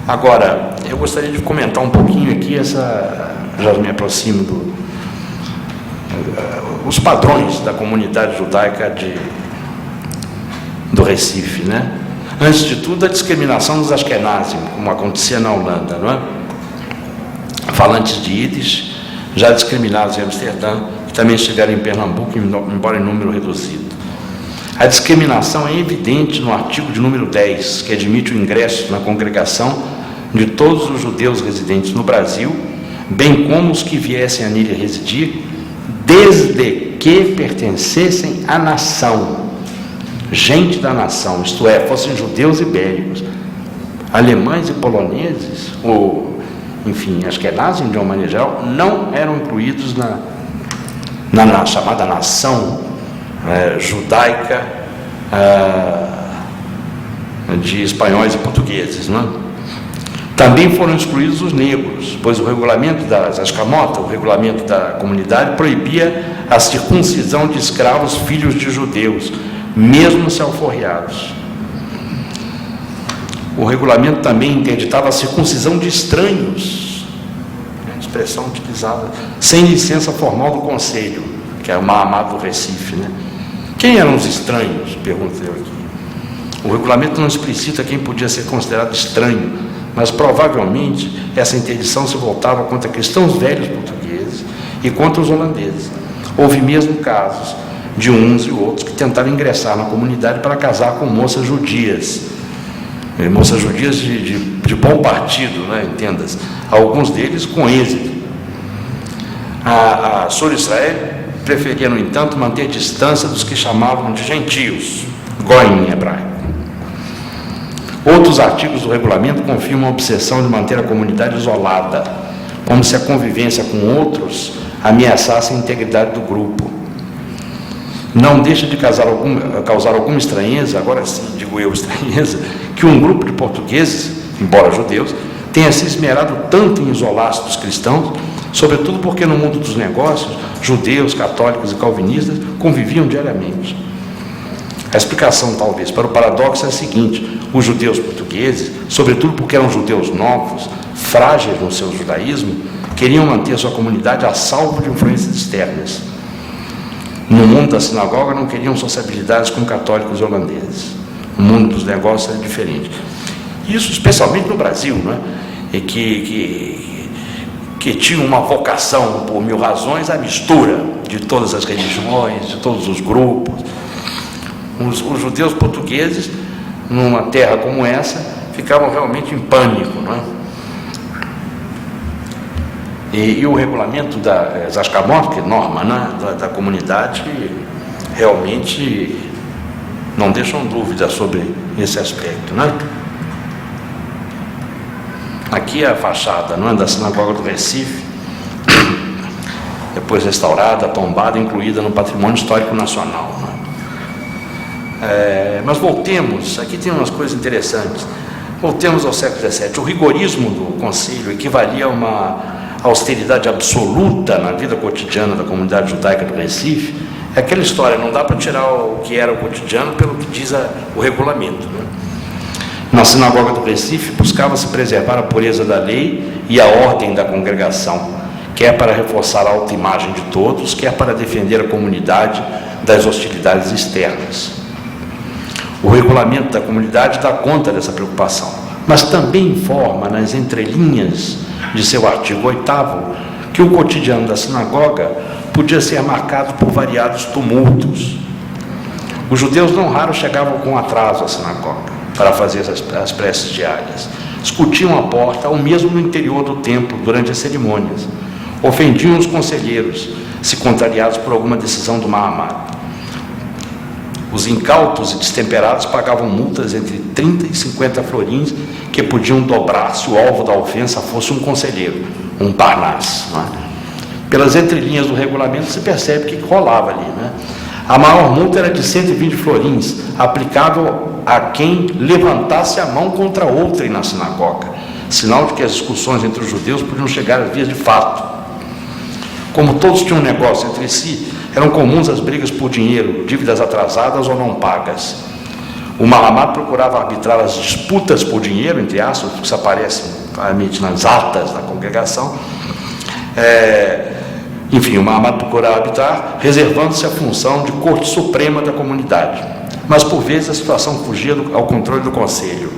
Agora, eu gostaria de comentar um pouquinho aqui, já me aproximo os padrões da comunidade judaica do Recife, né? Antes de tudo, a discriminação dos Ashkenazim, como acontecia na Holanda, não é? Falantes de Yiddish, já discriminados em Amsterdã, que também estiveram em Pernambuco, embora em número reduzido. A discriminação é evidente no artigo de número 10, que admite o ingresso na congregação de todos os judeus residentes no Brasil, bem como os que viessem a nele residir, desde que pertencessem à nação, gente da nação, isto é, fossem judeus ibéricos, alemães e poloneses, ou enfim, Ashkenazim de uma maneira geral, não eram incluídos na chamada nação judaica de espanhóis e portugueses, não é? Também foram excluídos os negros, pois o regulamento das escamotas, o regulamento da comunidade, proibia a circuncisão de escravos filhos de judeus, mesmo se alforriados. O regulamento também interditava a circuncisão de estranhos, expressão utilizada, sem licença formal do Conselho, que é o Mahamad do Recife, né? Quem eram os estranhos? Pergunto eu aqui. O regulamento não explicita quem podia ser considerado estranho, mas provavelmente essa interdição se voltava contra cristãos velhos portugueses e contra os holandeses. Houve mesmo casos de uns e outros que tentaram ingressar na comunidade para casar com moças judias de bom partido, né, entenda-se, alguns deles com êxito. A Sur Israel preferia, no entanto, manter distância dos que chamavam de gentios, goim em hebraico. Outros artigos do regulamento confirmam a obsessão de manter a comunidade isolada, como se a convivência com outros ameaçasse a integridade do grupo. Não deixa de causar alguma estranheza, agora sim, digo eu, estranheza, que um grupo de portugueses, embora judeus, tenha se esmerado tanto em isolar-se dos cristãos, sobretudo porque no mundo dos negócios, judeus, católicos e calvinistas conviviam diariamente. A explicação, talvez, para o paradoxo é a seguinte: os judeus portugueses, sobretudo porque eram judeus novos, frágeis no seu judaísmo, queriam manter sua comunidade a salvo de influências externas. No mundo da sinagoga não queriam sociabilidades com católicos holandeses. O mundo dos negócios era diferente. Isso especialmente no Brasil, não é? E que tinha uma vocação, por mil razões, à mistura de todas as religiões, de todos os grupos. Os judeus portugueses, numa terra como essa, ficavam realmente em pânico, não é? E o regulamento das escamotas, que é norma, né, da comunidade, realmente não deixam dúvida sobre esse aspecto, né? Aqui a fachada, não é, da sinagoga do Recife, depois restaurada, tombada, incluída no patrimônio histórico nacional, né? Mas voltemos, aqui tem umas coisas interessantes. Voltemos ao século XVII. O rigorismo do concílio equivalia a uma austeridade absoluta na vida cotidiana da comunidade judaica do Recife. É aquela história, não dá para tirar o que era o cotidiano pelo que diz o regulamento, né? Na sinagoga do Recife buscava-se preservar a pureza da lei e a ordem da congregação, quer para reforçar a autoimagem de todos, quer para defender a comunidade das hostilidades externas. O regulamento da comunidade dá conta dessa preocupação, mas também informa nas entrelinhas de seu artigo 8º que o cotidiano da sinagoga podia ser marcado por variados tumultos. Os judeus não raro chegavam com atraso à sinagoga para fazer as preces diárias, discutiam a porta ou mesmo no interior do templo durante as cerimônias, ofendiam os conselheiros se contrariados por alguma decisão do Mahamad. Os incautos e destemperados pagavam multas entre 30 e 50 florins, que podiam dobrar se o alvo da ofensa fosse um conselheiro, um parnas, não é? Pelas entrelinhas do regulamento se percebe que rolava ali, né? A maior multa era de 120 florins, aplicável a quem levantasse a mão contra outrem na sinagoga, sinal de que as discussões entre os judeus podiam chegar às vias de fato. Como todos tinham um negócio entre si, eram comuns as brigas por dinheiro, dívidas atrasadas ou não pagas. O Mahamad procurava arbitrar as disputas por dinheiro, entre aspas, que se aparecem claramente nas atas da congregação. Enfim, o Mahamad procurava arbitrar, reservando-se a função de corte suprema da comunidade. Mas, por vezes, a situação fugia ao controle do conselho.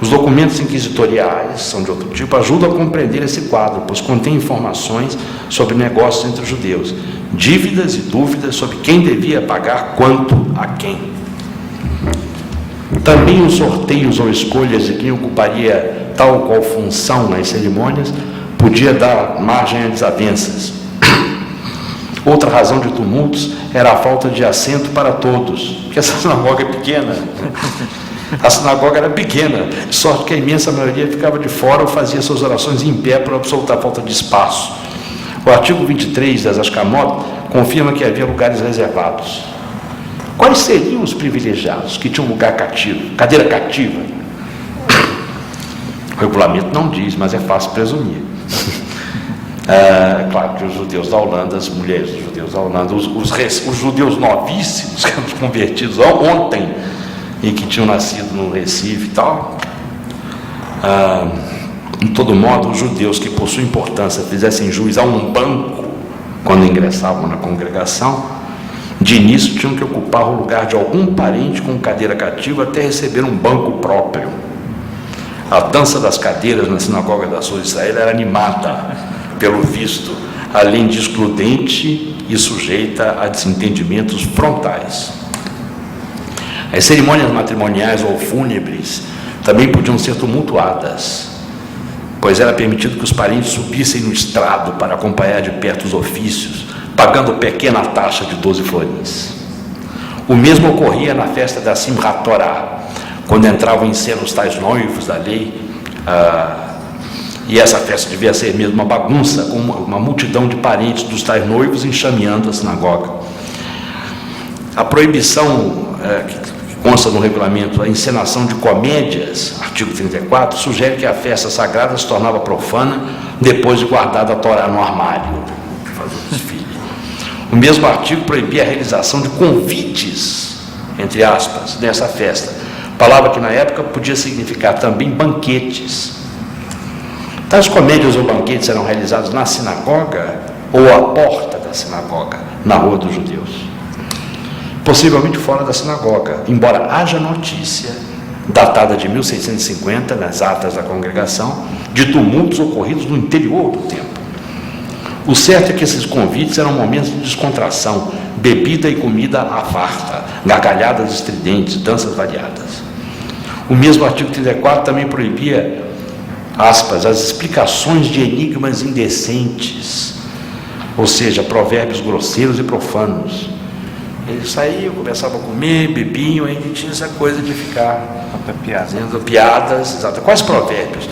Os documentos inquisitoriais, são de outro tipo, ajudam a compreender esse quadro, pois contém informações sobre negócios entre os judeus, dívidas e dúvidas sobre quem devia pagar quanto a quem. Também os sorteios ou escolhas de quem ocuparia tal ou qual função nas cerimônias podia dar margem a desavenças. Outra razão de tumultos era a falta de assento para todos, porque essa sinagoga é pequena. A sinagoga era pequena, de sorte que a imensa maioria ficava de fora ou fazia suas orações em pé por absoluta falta de espaço. O artigo 23 das Ascamot confirma que havia lugares reservados. Quais seriam os privilegiados que tinham lugar cativo, cadeira cativa? O regulamento não diz, mas é fácil presumir. Claro que os judeus da Holanda, as mulheres dos judeus da Holanda, os judeus novíssimos, os convertidos ontem, e que tinham nascido no Recife e tal, de todo modo, os judeus que por sua importância fizessem jus a um banco quando ingressavam na congregação, de início tinham que ocupar o lugar de algum parente com cadeira cativa até receber um banco próprio. A dança das cadeiras na sinagoga da Sul de Israel era animada, pelo visto, além de excludente e sujeita a desentendimentos frontais. As cerimônias matrimoniais ou fúnebres também podiam ser tumultuadas, pois era permitido que os parentes subissem no estrado para acompanhar de perto os ofícios, pagando pequena taxa de 12 florins. O mesmo ocorria na festa da Simchat Torah, quando entravam em cena os tais noivos da lei, e essa festa devia ser mesmo uma bagunça, com uma multidão de parentes dos tais noivos enxameando a sinagoga. A proibição que consta no regulamento, a encenação de comédias, artigo 34, sugere que a festa sagrada se tornava profana depois de guardada a Torá no armário. Fazer o desfile. O mesmo artigo proibia a realização de convites, entre aspas, nessa festa, palavra que na época podia significar também banquetes. Tais comédias ou banquetes eram realizados na sinagoga ou à porta da sinagoga, na Rua dos Judeus. Possivelmente fora da sinagoga, embora haja notícia, datada de 1650, nas atas da congregação, de tumultos ocorridos no interior do templo. O certo é que esses convites eram momentos de descontração, bebida e comida à farta, gargalhadas estridentes, danças variadas. O mesmo artigo 34 também proibia, aspas, as explicações de enigmas indecentes, ou seja, provérbios grosseiros e profanos. Eles saíam, começavam a comer, bebiam, aí tinha essa coisa de ficar fazendo piadas, exato. Quais provérbios?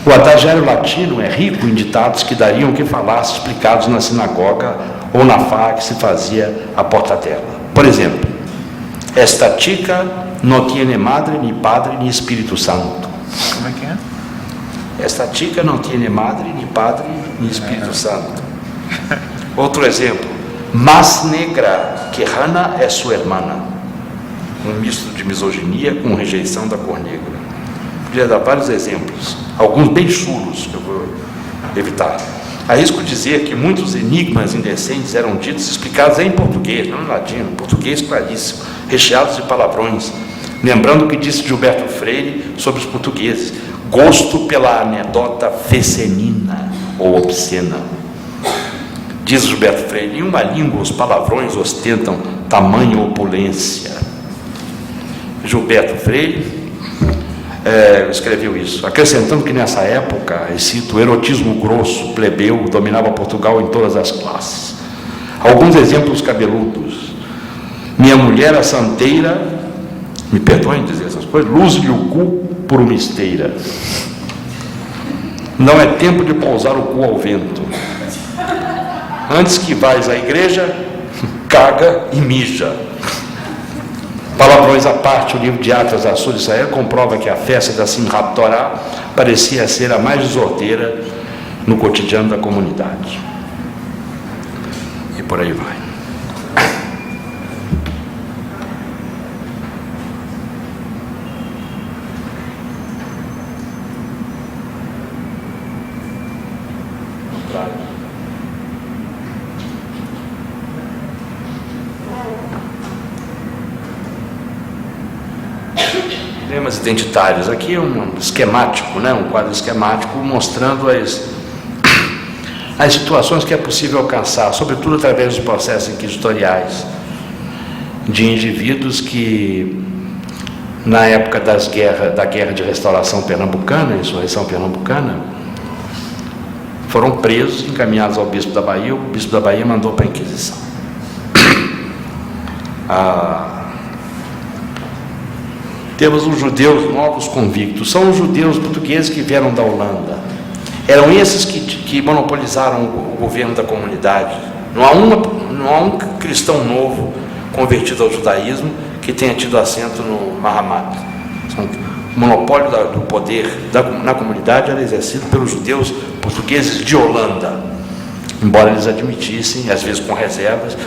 O adagiário latino é rico em ditados que dariam o que falasse, explicados na sinagoga ou na farra que se fazia à porta dela. Por exemplo, esta chica no tiene madre, ni padre, ni Espírito Santo. Como é que é? Esta chica não tiene madre, ni padre, ni Espírito Santo. Outro exemplo, más negra que Hannah é sua hermana. Um misto de misoginia com rejeição da cor negra. Podia dar vários exemplos, alguns bem chulos, que eu vou evitar. Arrisco dizer que muitos enigmas indecentes eram ditos e explicados em português, não em latino, português claríssimo, recheados de palavrões. Lembrando o que disse Gilberto Freire sobre os portugueses: gosto pela anedota fecenina ou obscena. Diz Gilberto Freire: em uma língua os palavrões ostentam tamanha opulência. Gilberto Freire escreveu isso, acrescentando que nessa época, e cito, o erotismo grosso, plebeu, dominava Portugal em todas as classes. Alguns exemplos cabeludos: minha mulher a santeira, me perdoem dizer essas coisas, luz-lhe o cu por uma esteira. Não é tempo de pousar o cu ao vento. Antes que vais à igreja, caga e mija. Palavrões à parte, o livro de Atas da Sul de Israel comprova que a festa da Simchat Torah parecia ser a mais desordeira no cotidiano da comunidade. E por aí vai. Temas identitários. Aqui é um esquemático, um quadro esquemático mostrando as situações que é possível alcançar, sobretudo através dos processos inquisitoriais, de indivíduos que, na época da guerra de restauração pernambucana, insurreição pernambucana, foram presos, encaminhados ao bispo da Bahia. O bispo da Bahia mandou para a Inquisição. Temos os judeus novos convictos, são os judeus portugueses que vieram da Holanda. Eram esses que monopolizaram o governo da comunidade. Não há um cristão novo convertido ao judaísmo que tenha tido assento no Mahamat. O monopólio do poder na comunidade era exercido pelos judeus portugueses de Holanda, embora eles admitissem, às vezes com reservas,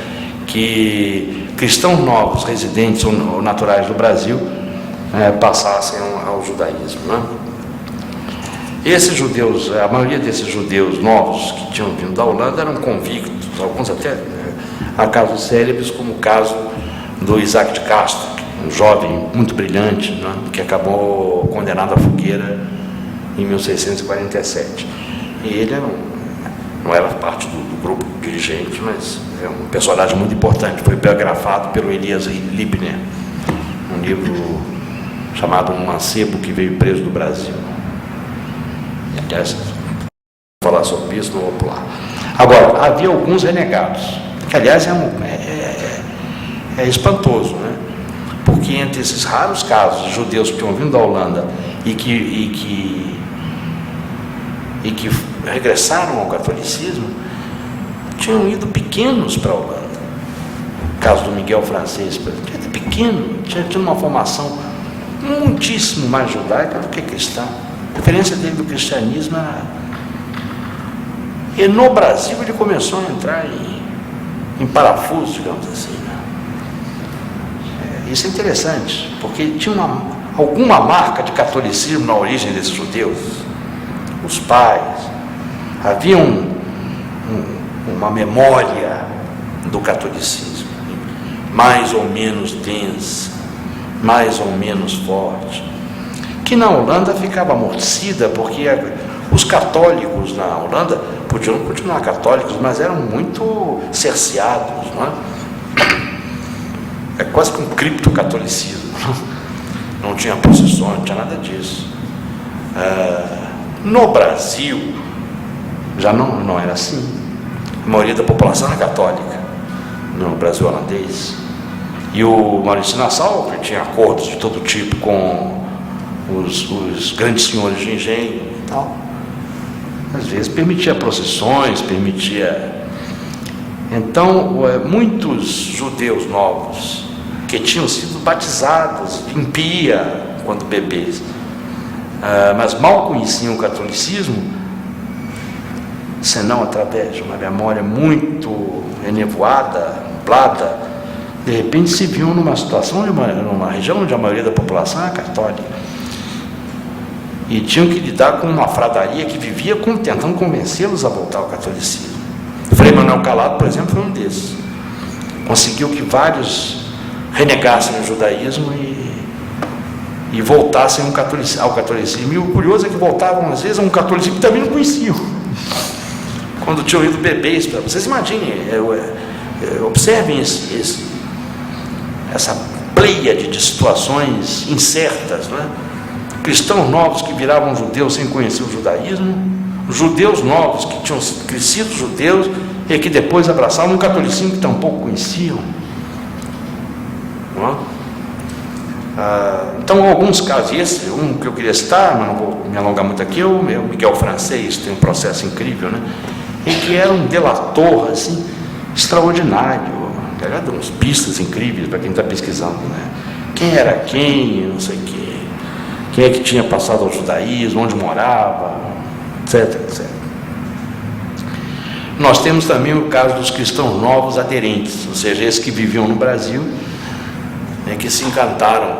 que cristãos novos, residentes ou naturais do Brasil, passassem ao judaísmo, né? Esses judeus, a maioria desses judeus novos que tinham vindo da Holanda eram convictos, alguns até há casos célebres, como o caso do Isaac de Castro, um jovem muito brilhante, né, que acabou condenado à fogueira em 1647. E ele não era parte do grupo dirigente, mas é um personagem muito importante. Foi biografado pelo Elias Libner, um livro chamado Um Mancebo que Veio Preso do Brasil. E, aliás, vou falar sobre isso, não vou pular. Agora, havia alguns renegados, que aliás é espantoso, né? Porque entre esses raros casos de judeus que tinham vindo da Holanda e que regressaram ao catolicismo, tinham ido pequenos para a Holanda. O caso do Miguel Francês, tinha ido pequeno, tinha tido uma formação muitíssimo mais judaica do que cristã. A diferença dele do cristianismo era... E no Brasil ele começou a entrar em parafuso, digamos assim, né? Isso é interessante, porque tinha alguma marca de catolicismo na origem desses judeus. Os pais, havia uma memória do catolicismo, mais ou menos densa, mais ou menos forte, que na Holanda ficava amortecida, porque os católicos na Holanda podiam continuar católicos, mas eram muito cerceados, não é? É quase que um criptocatolicismo. Não tinha procissões, não tinha nada disso. No Brasil, já não era assim. A maioria da população era católica, no Brasil holandês. E o Maurício Nassau, que tinha acordos de todo tipo com os grandes senhores de engenho e tal, às vezes permitia procissões, permitia... Então, muitos judeus novos que tinham sido batizados em pia quando bebês, mas mal conheciam o catolicismo, senão através de uma memória muito enevoada, nublada, de repente se viam numa situação, numa região onde a maioria da população era católica, e tinham que lidar com uma fradaria que vivia tentando convencê-los a voltar ao catolicismo. Frei Manuel Calado, por exemplo, foi um desses. Conseguiu que vários renegassem o judaísmo e voltassem ao catolicismo. E o curioso é que voltavam, às vezes, a um catolicismo que também não conheciam. Quando tinham ido bebês, vocês imaginem, observem essa pleiade de situações incertas, não é? Cristãos novos que viravam judeus sem conhecer o judaísmo, judeus novos que tinham crescido judeus e que depois abraçavam um catolicismo que tampouco conheciam. Não é? Então, alguns casos, esse, um que eu queria citar, mas não vou me alongar muito aqui, é o Miguel Francês, tem um processo incrível, né? E que era um delator, assim, extraordinário, ele deu uns pistas incríveis para quem está pesquisando, né? Quem era quem, não sei o quê, quem é que tinha passado ao judaísmo, onde morava, etc, etc. Nós temos também o caso dos cristãos novos aderentes, ou seja, esses que viviam no Brasil, que se encantaram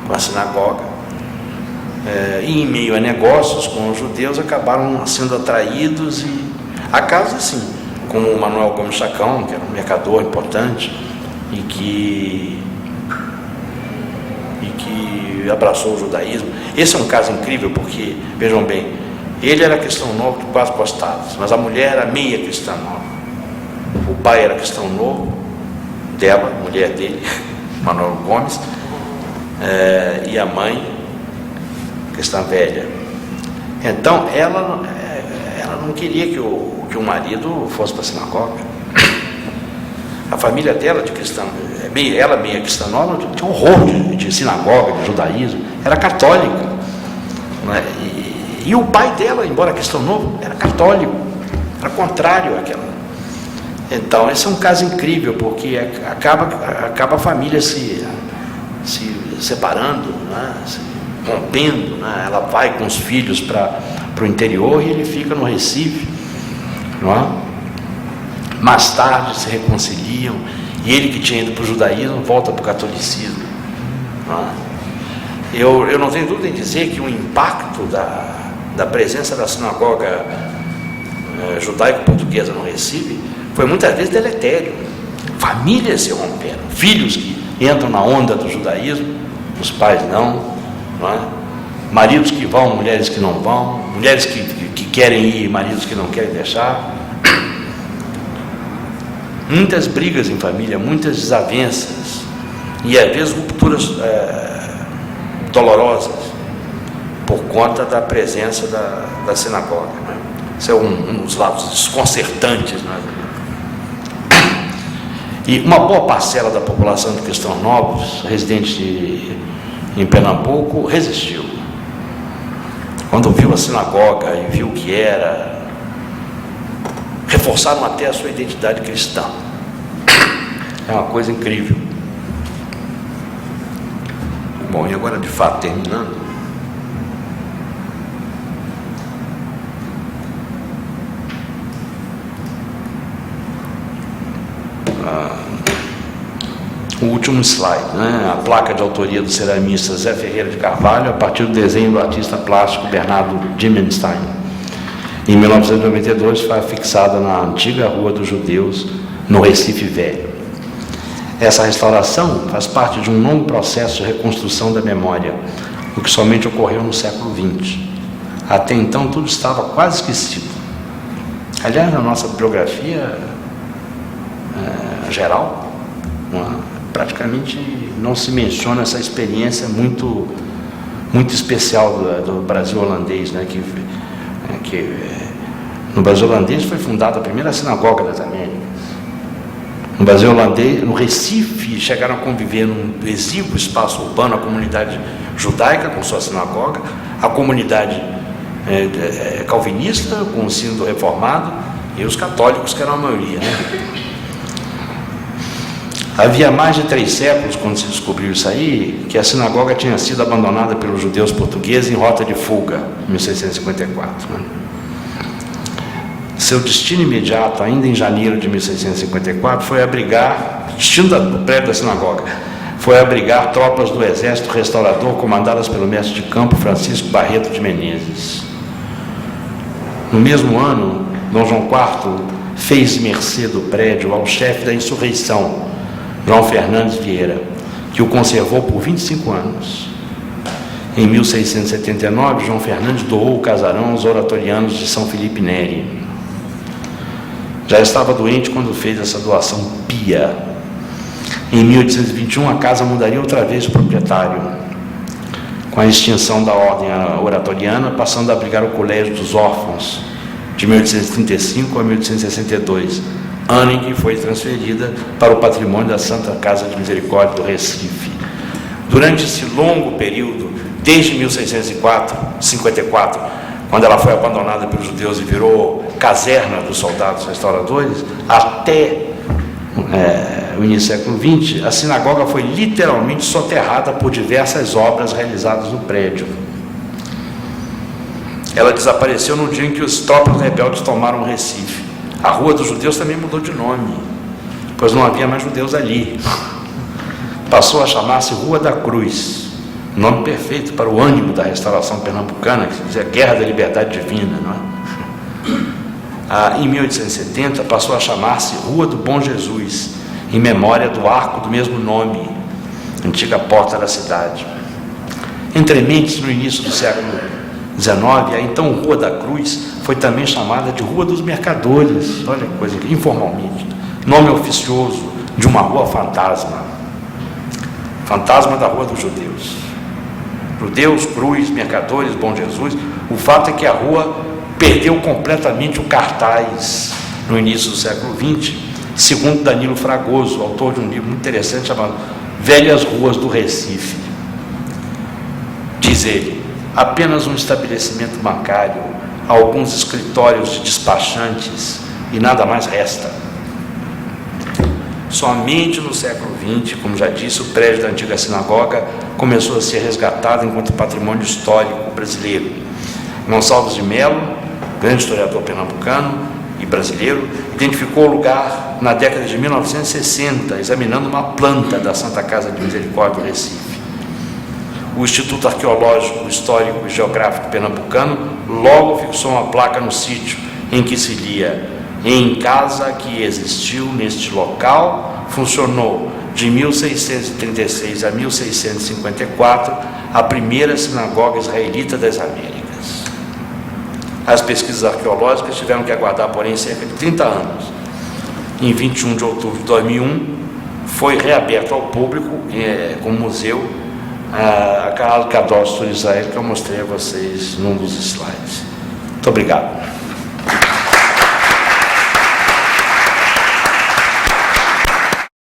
com a sinagoga, e em meio a negócios com os judeus acabaram sendo atraídos, e há casos assim, como o Manuel Gomes Chacão, que era um mercador importante e que abraçou o judaísmo. Esse é um caso incrível porque, vejam bem, ele era cristão novo de quase postados, mas a mulher era meia cristã nova. O pai era cristão novo dela, mulher dele, Manuel Gomes, e a mãe cristã velha. Então ela não queria que o marido fosse para a sinagoga. A família dela de cristã, ela meia cristã nova, tinha horror de sinagoga, de judaísmo, era católica, né? E o pai dela, embora cristão novo, era católico, era contrário àquela. Então, esse é um caso incrível, porque acaba a família se separando, né? Se rompendo, né? Ela vai com os filhos para o interior e ele fica no Recife, não é? Mais tarde se reconciliam, e ele que tinha ido para o judaísmo volta para o catolicismo, não é? Eu não tenho dúvida em dizer que o impacto da presença da sinagoga judaico-portuguesa no Recife foi muitas vezes deletério. Famílias se romperam, filhos que entram na onda do judaísmo, os pais não é? Maridos que vão, mulheres que não vão, mulheres que querem ir, maridos que não querem deixar. Muitas brigas em família, muitas desavenças, e às vezes rupturas dolorosas, por conta da presença da sinagoga, né? Isso é um dos lados desconcertantes, né? E uma boa parcela da população de Cristãos Novos, residente em Pernambuco, resistiu. Quando viu a sinagoga e viu o que era, reforçaram até a sua identidade cristã. É uma coisa incrível. Bom, e agora de fato terminando, o último slide, né? A placa de autoria do ceramista Zé Ferreira de Carvalho, a partir do desenho do artista plástico Bernardo Dimenstein. Em 1992 foi fixada na antiga Rua dos Judeus, no Recife Velho. Essa restauração faz parte de um longo processo de reconstrução da memória, o que somente ocorreu no século XX. Até então tudo estava quase esquecido. Aliás, na nossa bibliografia geral, praticamente não se menciona essa experiência muito especial do Brasil holandês, né? Que no Brasil holandês foi fundada a primeira sinagoga das Américas. No Brasil holandês, no Recife, chegaram a conviver num exíguo espaço urbano a comunidade judaica com sua sinagoga, a comunidade calvinista com o sínodo reformado e os católicos, que eram a maioria, né? Havia mais de 3 séculos, quando se descobriu isso aí, que a sinagoga tinha sido abandonada pelos judeus portugueses em rota de fuga, em 1654. Né? Seu destino imediato, ainda em janeiro de 1654, foi abrigar, destino do prédio da sinagoga, foi abrigar tropas do exército restaurador comandadas pelo mestre de campo Francisco Barreto de Menezes. No mesmo ano, Dom João IV fez mercê do prédio ao chefe da insurreição, João Fernandes Vieira, que o conservou por 25 anos. Em 1679, João Fernandes doou o casarão aos oratorianos de São Felipe Neri. Já estava doente quando fez essa doação pia. Em 1821, a casa mudaria outra vez de proprietário, com a extinção da ordem oratoriana, passando a abrigar o Colégio dos Órfãos, de 1835 a 1862, ano em que foi transferida para o patrimônio da Santa Casa de Misericórdia do Recife. Durante esse longo período, desde 1654, quando ela foi abandonada pelos judeus e virou caserna dos soldados restauradores, até o início do século XX, a sinagoga foi literalmente soterrada por diversas obras realizadas no prédio. Ela desapareceu no dia em que os tropas rebeldes tomaram o Recife. A Rua dos Judeus também mudou de nome, pois não havia mais judeus ali. Passou a chamar-se Rua da Cruz, nome perfeito para o ânimo da restauração pernambucana, que se dizia Guerra da Liberdade Divina, não é? Em 1870 passou a chamar-se Rua do Bom Jesus, em memória do arco do mesmo nome, antiga porta da cidade. Entre mentes, no início do século XIX, a então Rua da Cruz foi também chamada de Rua dos Mercadores, olha que coisa, informalmente, nome oficioso de uma rua fantasma, fantasma da Rua dos Judeus. Judeus, Cruz, Mercadores, Bom Jesus. O fato é que a rua perdeu completamente o cartaz no início do século XX, segundo Danilo Fragoso, autor de um livro muito interessante chamado Velhas Ruas do Recife. Diz ele: apenas um estabelecimento bancário, alguns escritórios de despachantes e nada mais resta. Somente no século XX, como já disse, o prédio da antiga sinagoga começou a ser resgatado enquanto patrimônio histórico brasileiro. Gonçalves de Melo, grande historiador pernambucano e brasileiro, identificou o lugar na década de 1960, examinando uma planta da Santa Casa de Misericórdia do Recife. O Instituto Arqueológico, Histórico e Geográfico Pernambucano logo fixou uma placa no sítio em que se lia: em casa que existiu neste local, funcionou de 1636 a 1654 a primeira sinagoga israelita das Américas. As pesquisas arqueológicas tiveram que aguardar, porém, cerca de 30 anos. Em 21 de outubro de 2001, foi reaberto ao público, como museu, a Cadastro Israel, que eu mostrei a vocês num dos slides. Muito obrigado.